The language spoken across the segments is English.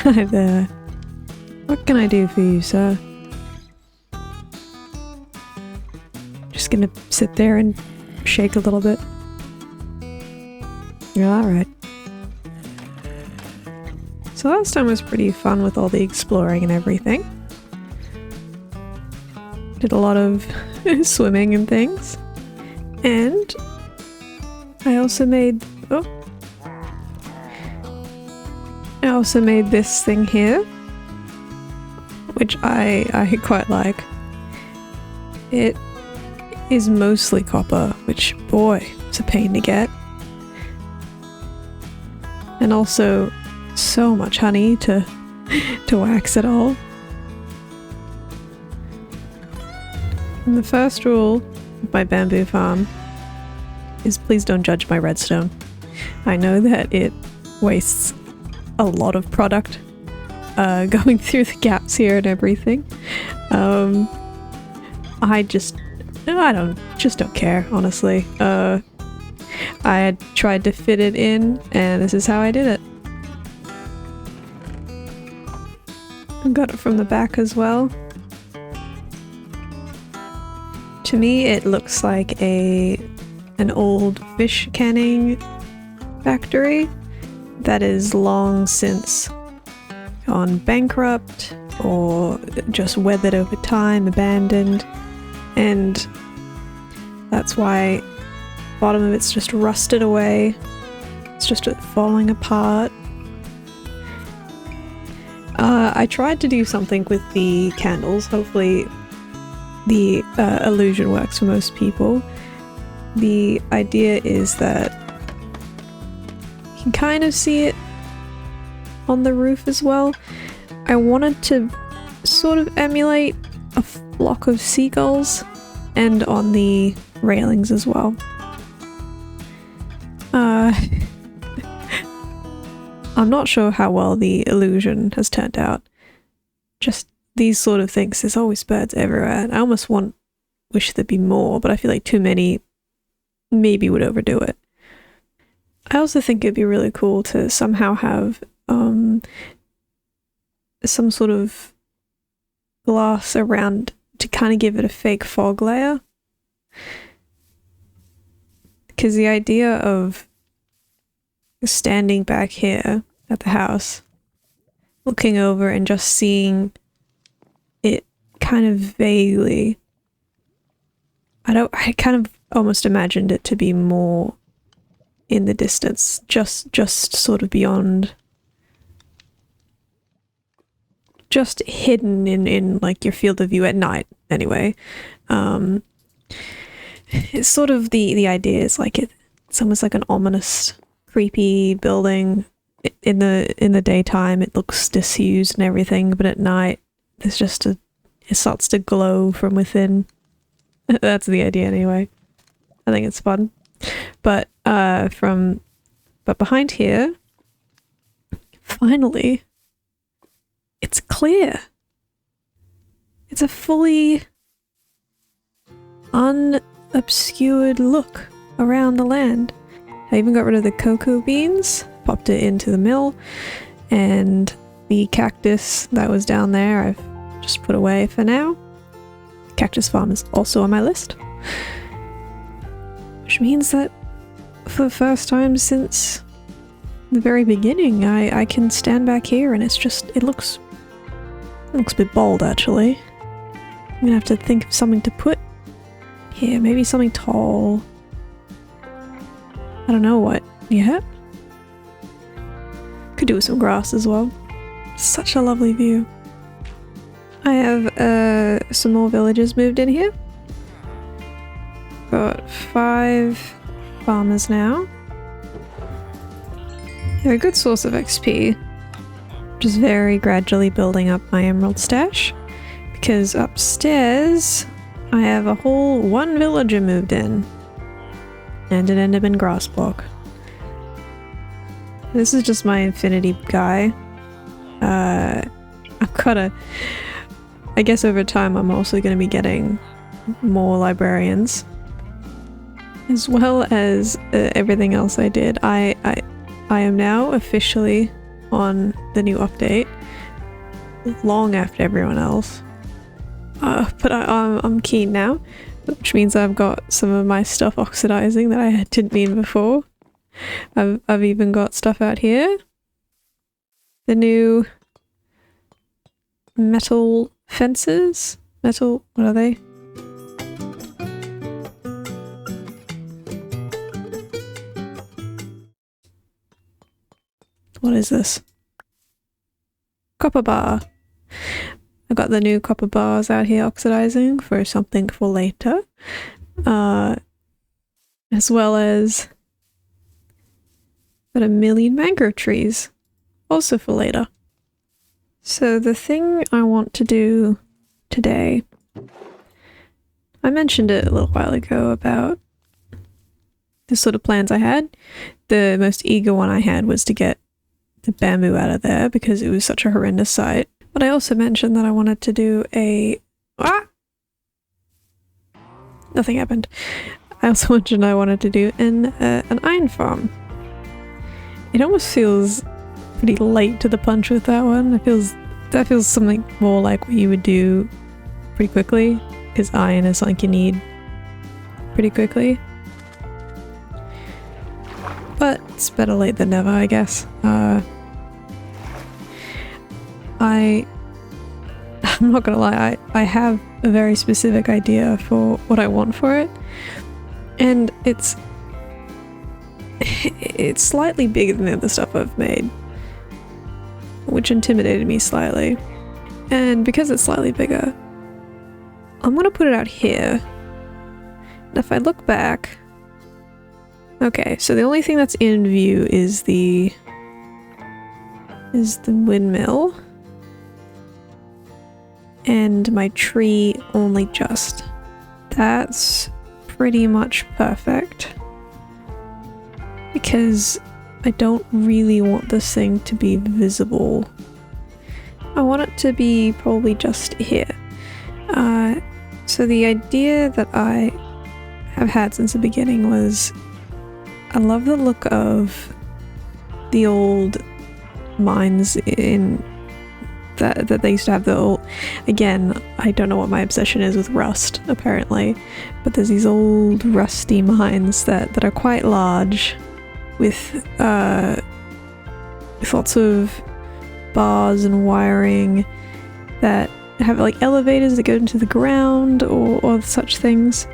Hi there. What can I do for you, sir? Just gonna sit there and shake a little bit. Yeah, alright. So last time was pretty fun with all the exploring and everything. Did a lot of swimming and things. And I also made... oh! I also made this thing here, which I quite like. It is mostly copper, which, boy, it's a pain to get. And also so much honey to wax it all. And the first rule of my bamboo farm is please don't judge my redstone. I know that it wastes a lot of product going through the gaps here and everything. I don't care, honestly. I had tried to fit it in, and this is how I did it. I got it from the back as well. To me, it looks like an old fish canning factory that is long since gone bankrupt or just weathered over time, abandoned, and that's why the bottom of it's just rusted away. It's just falling apart. I tried to do something with the candles. Hopefully the illusion works for most people. The idea is that you can kind of see it on the roof as well. I wanted to sort of emulate a flock of seagulls, and on the railings as well. I'm not sure how well the illusion has turned out. Just these sort of things, there's always birds everywhere. I almost wish there'd be more, but I feel like too many maybe would overdo it. I also think it'd be really cool to somehow have some sort of glass around to kind of give it a fake fog layer. Because the idea of standing back here at the house, looking over and just seeing it kind of vaguely, I kind of almost imagined it to be more in the distance, just sort of beyond, just hidden in like your field of view at night anyway. It's sort of the idea is like it's almost like an ominous, creepy building. In the daytime it looks disused and everything, but at night there's just it starts to glow from within. That's the idea anyway. I think it's fun. But behind here, finally, it's clear. It's a fully unobscured look around the land. I even got rid of the cocoa beans, popped it into the mill, and the cactus that was down there I've just put away for now. Cactus farm is also on my list. Which means that for the first time since the very beginning, I can stand back here and it looks a bit bold actually. I'm gonna have to think of something to put here, maybe something tall. I don't know what yet. Could do with some grass as well. Such a lovely view. I have some more villagers moved in here. Got 5 farmers now. They're a good source of XP. Just very gradually building up my emerald stash. Because upstairs, I have a whole 1 villager moved in. And an Enderman grass block. This is just my infinity guy. I've got I guess over time I'm also going to be getting more librarians. As well as everything else I did. I am now officially on the new update, long after everyone else. But I'm keen now, which means I've got some of my stuff oxidizing that I didn't need before. I've even got stuff out here. The new metal fences? Metal, what are they? What is this? Copper bar. I've got the new copper bars out here oxidizing for something for later. As well as got a million mangrove trees, also for later. So the thing I want to do today, I mentioned it a little while ago about the sort of plans I had. The most eager one I had was to get the bamboo out of there because it was such a horrendous sight. But I also mentioned that I wanted to do a... Nothing happened. I also mentioned I wanted to do an iron farm. It almost feels pretty late to the punch with that one. That feels something more like what you would do pretty quickly, because iron is something you need pretty quickly. But it's better late than never, I guess. I'm not gonna lie, I have a very specific idea for what I want for it, and it's slightly bigger than the other stuff I've made, which intimidated me slightly. And because it's slightly bigger, I'm gonna put it out here. And if I look back, okay, so the only thing that's in view is the windmill. And my tree only just. That's pretty much perfect. Because I don't really want this thing to be visible. I want it to be probably just here. So the idea that I have had since the beginning was I love the look of the old mines in that they used to have the old, again, I don't know what my obsession is with rust apparently, but there's these old rusty mines that are quite large with lots of bars and wiring that have like elevators that go into the ground or such things.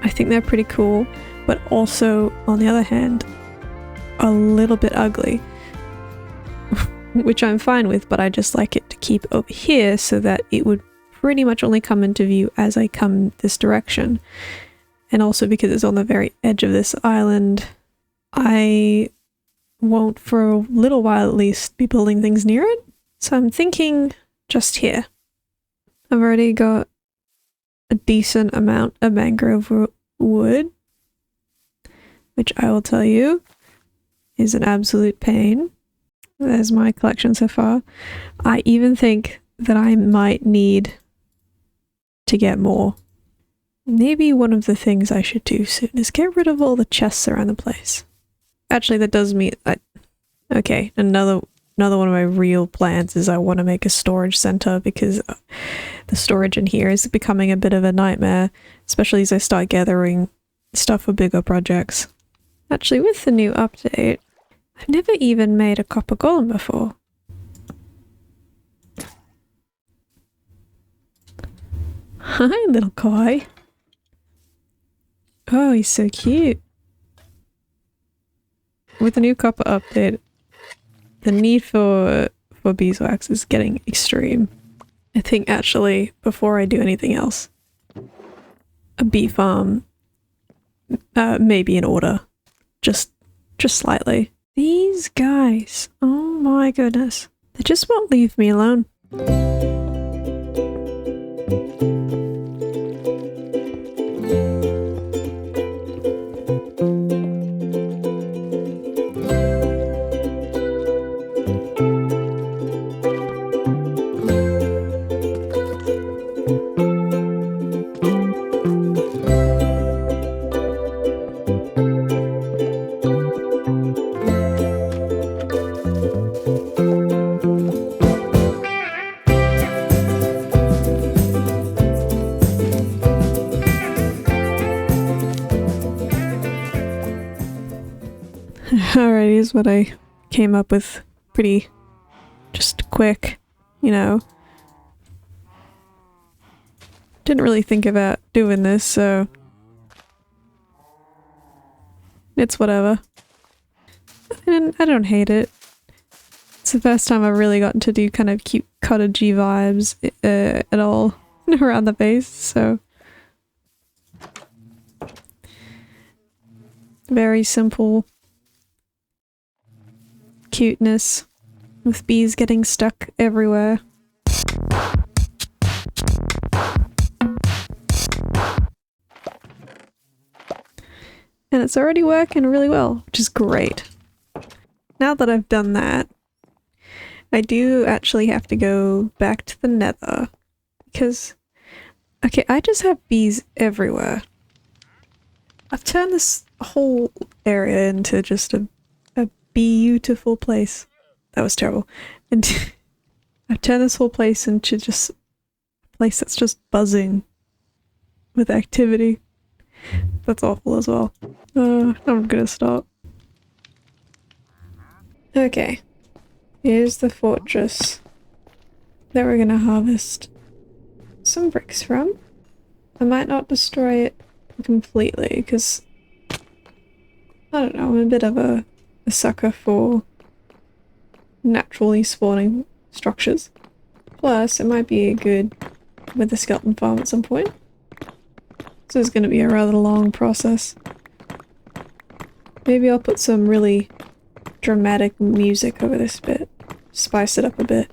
I think they're pretty cool, but also on the other hand a little bit ugly. Which I'm fine with, but I just like it to keep over here so that it would pretty much only come into view as I come this direction. And also because it's on the very edge of this island, I won't, for a little while at least, be building things near it. So I'm thinking just here. I've already got a decent amount of mangrove wood, which I will tell you is an absolute pain. There's my collection so far. I even think that I might need to get more. Maybe one of the things I should do soon is get rid of all the chests around the place. Actually, that does mean that... Okay, another one of my real plans is I want to make a storage center because the storage in here is becoming a bit of a nightmare, especially as I start gathering stuff for bigger projects. Actually, with the new update, I've never even made a copper golem before. Hi, little koi. Oh, he's so cute. With the new copper update, the need for beeswax is getting extreme. I think actually, before I do anything else, a bee farm may be in order. Just slightly. These guys, oh my goodness. They just won't leave me alone. here's what I came up with pretty just quick, you know. Didn't really think about doing this, so it's whatever. I don't hate it. It's the first time I've really gotten to do kind of cute cottagey vibes at all around the base, so very simple cuteness with bees getting stuck everywhere. And it's already working really well, which is great. Now that I've done that, I do actually have to go back to the nether, because, okay, I just have bees everywhere. I've turned this whole area into just a beautiful place. That was terrible. And I've turned this whole place into just a place that's just buzzing with activity. That's awful as well. I'm gonna stop. Okay. Here's the fortress that we're gonna harvest some bricks from. I might not destroy it completely because I don't know, I'm a bit of a sucker for naturally spawning structures. Plus, it might be good with the skeleton farm at some point. This is going to be a rather long process. Maybe I'll put some really dramatic music over this bit. Spice it up a bit.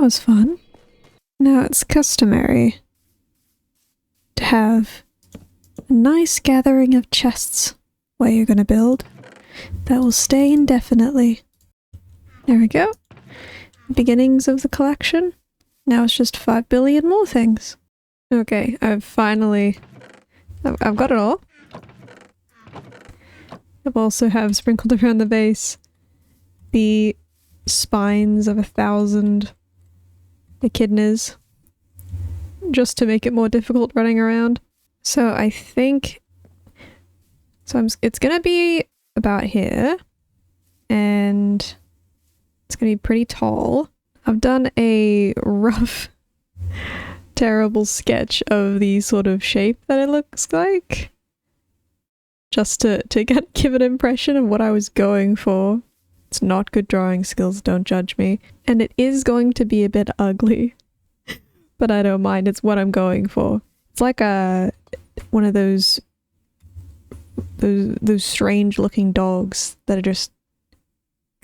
Was fun. Now it's customary to have a nice gathering of chests where you're going to build that will stay indefinitely. There we go. Beginnings of the collection. Now it's just 5 billion more things. Okay, I've got it all. I've also have sprinkled around the base the spines of 1,000 echidnas, just to make it more difficult running around. So I think, it's gonna be about here, and it's gonna be pretty tall. I've done a rough, terrible sketch of the sort of shape that it looks like, just to give an impression of what I was going for. It's not good drawing skills, don't judge me. And it is going to be a bit ugly, but I don't mind, it's what I'm going for. It's like one of those strange looking dogs that are just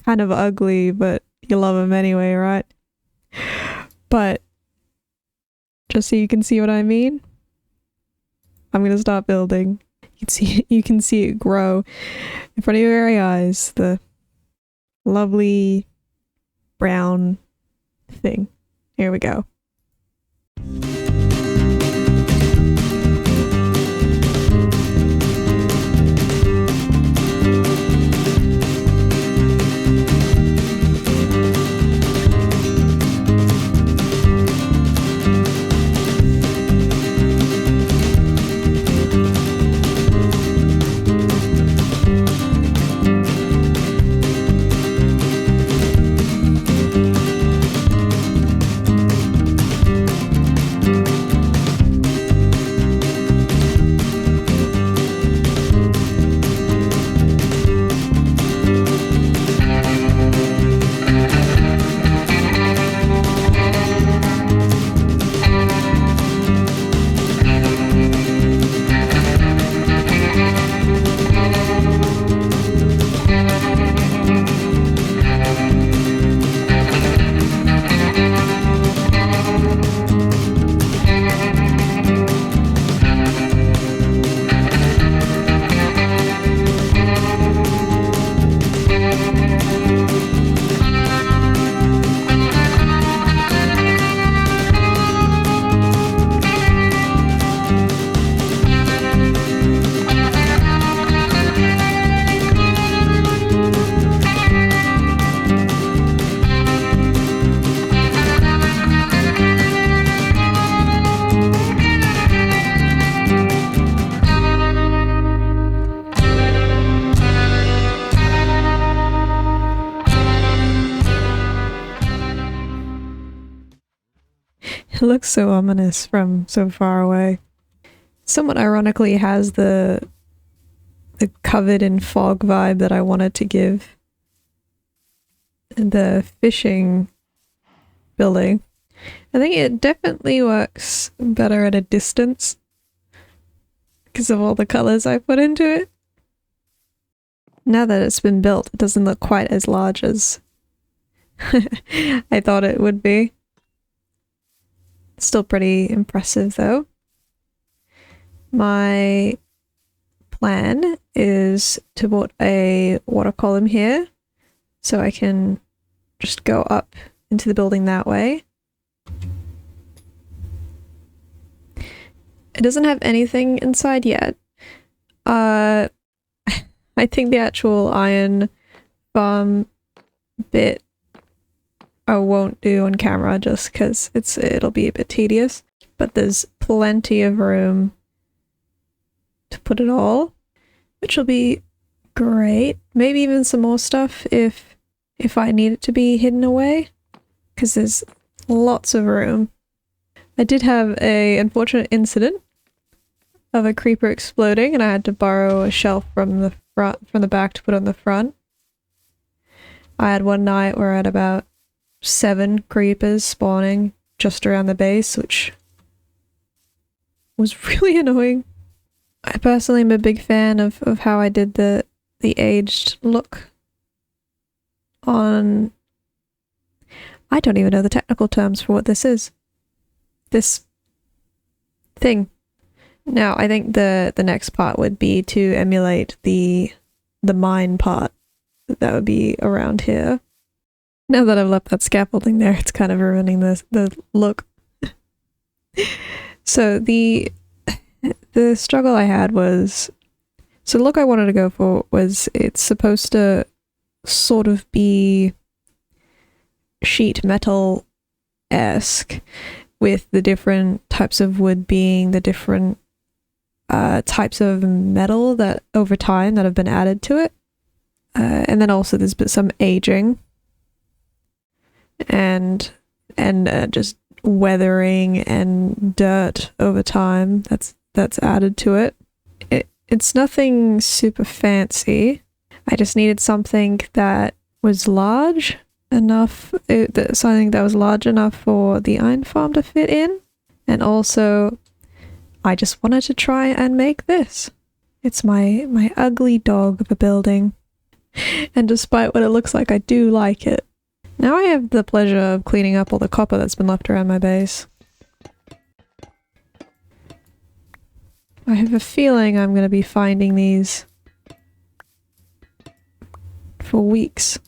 kind of ugly, but you love them anyway, right? But just so you can see what I mean, I'm gonna start building. You can see it grow in front of your very eyes, the lovely brown thing. Here we go. It looks so ominous from so far away. Somewhat ironically has the covered in fog vibe that I wanted to give the fishing building. I think it definitely works better at a distance because of all the colors I put into it. Now that it's been built, it doesn't look quite as large as I thought it would be. Still pretty impressive though. My plan is to put a water column here so I can just go up into the building that way. It doesn't have anything inside yet. I think the actual iron farm bit I won't do on camera just because it'll be a bit tedious. But there's plenty of room to put it all, which will be great. Maybe even some more stuff if I need it to be hidden away, because there's lots of room. I did have a unfortunate incident of a creeper exploding, and I had to borrow a shelf from the back to put on the front. I had one night where I had about 7 creepers spawning just around the base, which was really annoying. I personally am a big fan of how I did the aged look on... I don't even know the technical terms for what this is. This thing. Now, I think the next part would be to emulate the mine part. That would be around here. Now that I've left that scaffolding there, it's kind of ruining the look. So the struggle I had was... So the look I wanted to go for was it's supposed to sort of be sheet metal-esque, with the different types of wood being the different types of metal that over time that have been added to it. And then also there's been some aging and just weathering and dirt over time that's added to it. It's nothing super fancy. I just needed something that was large enough, something that was large enough for the iron farm to fit in, and also I just wanted to try and make this. It's my ugly dog of a building, and despite what it looks like, I do like it. Now I have the pleasure of cleaning up all the copper that's been left around my base. I have a feeling I'm going to be finding these for weeks.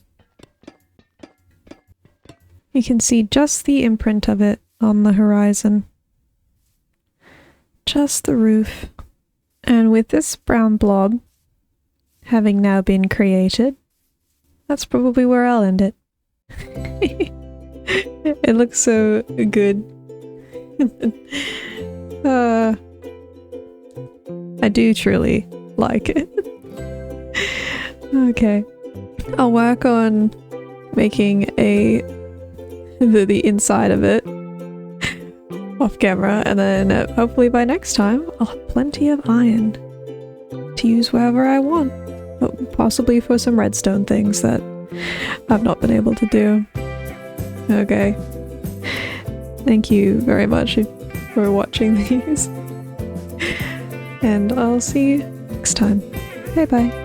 You can see just the imprint of it on the horizon. Just the roof. And with this brown blob having now been created, that's probably where I'll end it. It looks so good. I do truly like it. Okay. I'll work on making the inside of it off camera, and then hopefully by next time I'll have plenty of iron to use wherever I want. Possibly for some redstone things that I've not been able to do. Okay. Thank you very much for watching these. And I'll see you next time. Bye bye.